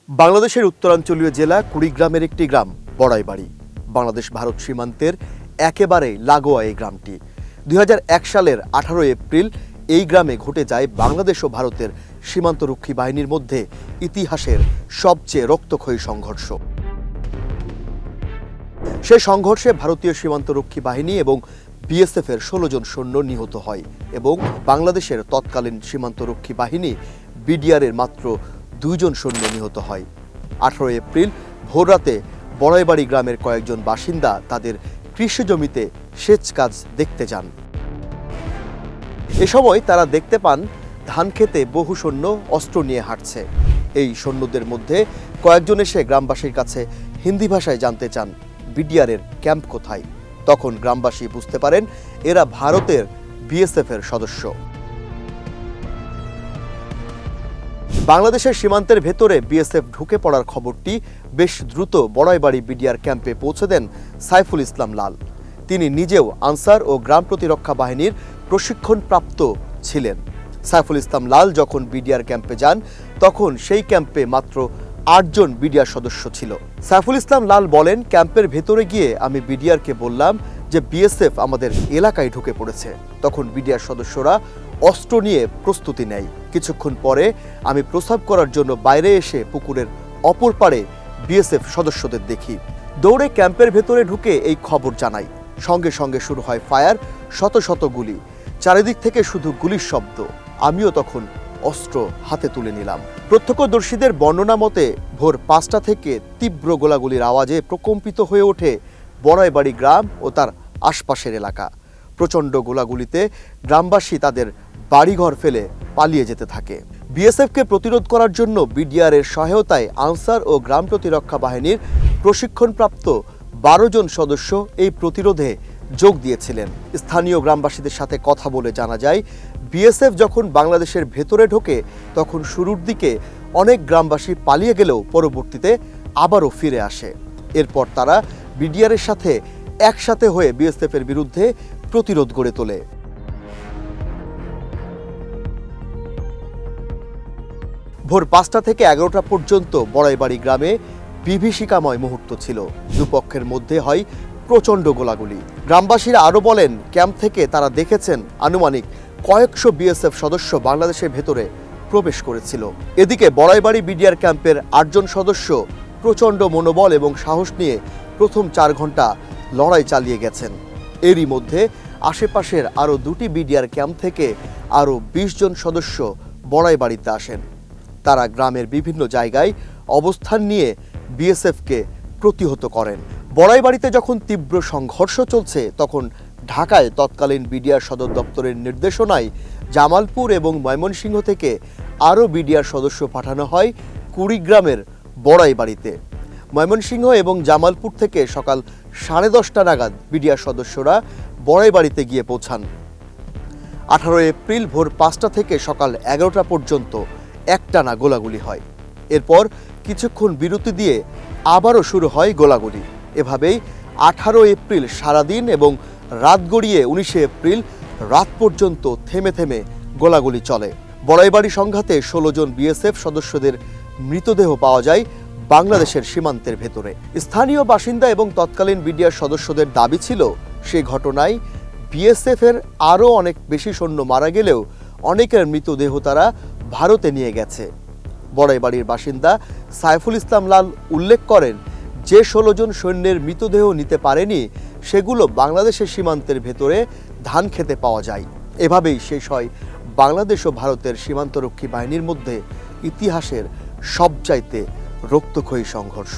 বাংলাদেশের উত্তরাঞ্চলীয় জেলা কুড়িগ্রামের একটি গ্রাম বড়াইবাড়ি। বাংলাদেশ ভারত সীমান্তের একেবারে লাগোয়া এই গ্রামটি। ২০০১ সালের ১৮ এপ্রিল এই গ্রামে ঘটে যায় বাংলাদেশ ও ভারতের সীমান্তরক্ষী বাহিনীর মধ্যে ইতিহাসের সবচেয়ে রক্তক্ষয়ী সংঘর্ষ। সেই সংঘর্ষে ভারতীয় সীমান্তরক্ষী বাহিনী এবং বিএসএফের ১৬ জন সৈন্য নিহত হয় এবং বাংলাদেশের তৎকালীন সীমান্তরক্ষী বাহিনী বিডিআরের মাত্র ২ জন সৈন্য নিহত হয়। ১৮ এপ্রিল ভোররাতে বড়াইবাড়ি গ্রামের কয়েকজন বাসিন্দা তাদের কৃষি জমিতে সেচ কাজ দেখতে যান। এ সময় তারা দেখতে পান ধান খেতে বহু সৈন্য অস্ত্র নিয়ে হাঁটছে। এই সৈন্যদের মধ্যে কয়েকজন এসে গ্রামবাসীর কাছে হিন্দি ভাষায় জানতে চান বিডিআরের ক্যাম্প কোথায়। তখন গ্রামবাসী বুঝতে পারেন এরা ভারতের বিএসএফের সদস্য। বাংলাদেশের সীমান্তের ভেতরে বিএসএফ ঢুকে পড়ার খবরটি বেশ দ্রুত বড়াইবাড়ি বিডিআর ক্যাম্পে পৌঁছে দেন সাইফুল ইসলাম লাল। তিনি নিজেও আনসার ও গ্রাম প্রতিরক্ষা বাহিনীর প্রশিক্ষণপ্রাপ্ত ছিলেন। সাইফুল ইসলাম লাল যখন বিডিআর ক্যাম্পে যান তখন সেই ক্যাম্পে মাত্র ৮ জন বিডিআর সদস্য ছিল। সাইফুল ইসলাম লাল বলেন, ক্যাম্পের ভেতরে গিয়ে আমি বিডিআরকে বললাম যে বিএসএফ আমাদের এলাকায় ঢুকে পড়েছে। তখন বিডিআর সদস্যরা অস্ত্র নিয়ে প্রস্তুতি নেয়। কিছুক্ষণ পরে আমি প্রস্রাব করার জন্য বাইরে এসে পুকুরের অপর পাড়ে বিএসএফ সদস্যদের দেখি। দৌড়ে ক্যাম্পের ভেতরে ঢুকে এই খবর জানাই। সঙ্গে সঙ্গে শুরু হয় ফায়ার, শত শত গুলি, চারিদিক থেকে শুধু গুলির শব্দ। আমিও তখন অস্ত্র হাতে তুলে নিলাম। প্রত্যক্ষদর্শীদের বর্ণনা মতে ভোর ৫টা থেকে তীব্র গোলাগুলির আওয়াজে প্রকম্পিত হয়ে ওঠে বড়াইবাড়ি গ্রাম ও তার আশপাশের এলাকা। প্রচণ্ড গোলাগুলিতে গ্রামবাসী তাদের বাড়িঘর ফেলে পালিয়ে যেতে থাকে। বিএসএফকে প্রতিরোধ করার জন্য বিডিআরের সহায়তায় আনসার ও গ্রাম প্রতিরক্ষা বাহিনীর প্রশিক্ষণপ্রাপ্ত ১২ জন সদস্য এই প্রতিরোধে যোগ দিয়েছিলেন। স্থানীয় গ্রামবাসীদের সাথে কথা বলে জানা যায়, বিএসএফ যখন বাংলাদেশের ভেতরে ঢোকে তখন শুরুর দিকে অনেক গ্রামবাসী পালিয়ে গেলেও পরবর্তীতে আবারও ফিরে আসে। এরপর তারা বিডিআরের সাথে একসাথে হয়ে বিএসএফের বিরুদ্ধে প্রতিরোধ গড়ে তোলে। ভোর ৫টা থেকে ১১টা পর্যন্ত বড়াইবাড়ি গ্রামে বিভীষিকাময় মুহূর্ত ছিল। দুপক্ষের মধ্যে হয় প্রচণ্ড গোলাগুলি। গ্রামবাসীরা আরও বলেন, ক্যাম্প থেকে তারা দেখেছেন আনুমানিক কয়েকশো বিএসএফ সদস্য বাংলাদেশের ভেতরে প্রবেশ করেছিল। এদিকে বড়াইবাড়ি বিডিআর ক্যাম্পের ৮ জন সদস্য প্রচণ্ড মনোবল এবং সাহস নিয়ে প্রথম ৪ ঘন্টা লড়াই চালিয়ে গেছেন। এরই মধ্যে আশেপাশের আরও ২টি বিডিআর ক্যাম্প থেকে আরও ২০ জন সদস্য বড়াইবাড়িতে আসেন। তারা গ্রামের বিভিন্ন জায়গায় অবস্থান নিয়ে বিএসএফকে প্রতিহত করেন। বড়াইবাড়িতে যখন তীব্র সংঘর্ষ চলছে তখন ঢাকায় তৎকালীন বিডিআর সদর দপ্তরের নির্দেশনায় জামালপুর এবং ময়মনসিংহ থেকে আরও বিডিআর সদস্য পাঠানো হয় কুড়িগ্রামের বড়াইবাড়িতে। ময়মনসিংহ এবং জামালপুর থেকে সকাল 10:30 নাগাদ বিডিআর সদস্যরা বড়াইবাড়িতে গিয়ে পৌঁছান। ১৮ এপ্রিল ভোর ৫টা থেকে সকাল ১১টা পর্যন্ত একটানা গোলাগুলি হয়। এরপর কিছুক্ষণ বিরতি দিয়ে আবারও শুরু হয় গোলাগুলি। এভাবেই ১৮ এপ্রিল সারাদিন এবং রাত গড়িয়ে ১৯ এপ্রিল রাত পর্যন্ত থেমে থেমে গোলাগুলি চলে। বড়াইবাড়ি সংঘাতে ১৬ জন বিএসএফ সদস্যদের মৃতদেহ পাওয়া যায় বাংলাদেশের সীমান্তের ভেতরে। স্থানীয় বাসিন্দা এবং তৎকালীন বিডিআর সদস্যদের দাবি ছিল, সে ঘটনায় বিএসএফের আরও অনেক বেশি সৈন্য মারা গেলেও অনেকের মৃতদেহ তারা ভারতে নিয়ে গেছে। বড়াইবাড়ির বাসিন্দা সাইফুল ইসলাম লাল উল্লেখ করেন, যে ১৬ জন সৈন্যের মৃতদেহ নিতে পারেনি সেগুলো বাংলাদেশের সীমান্তের ভেতরে ধান খেতে পাওয়া যায়। এভাবেই শেষ হয় বাংলাদেশ ও ভারতের সীমান্তরক্ষী বাহিনীর মধ্যে ইতিহাসের সবচাইতে রক্তক্ষয়ী সংঘর্ষ।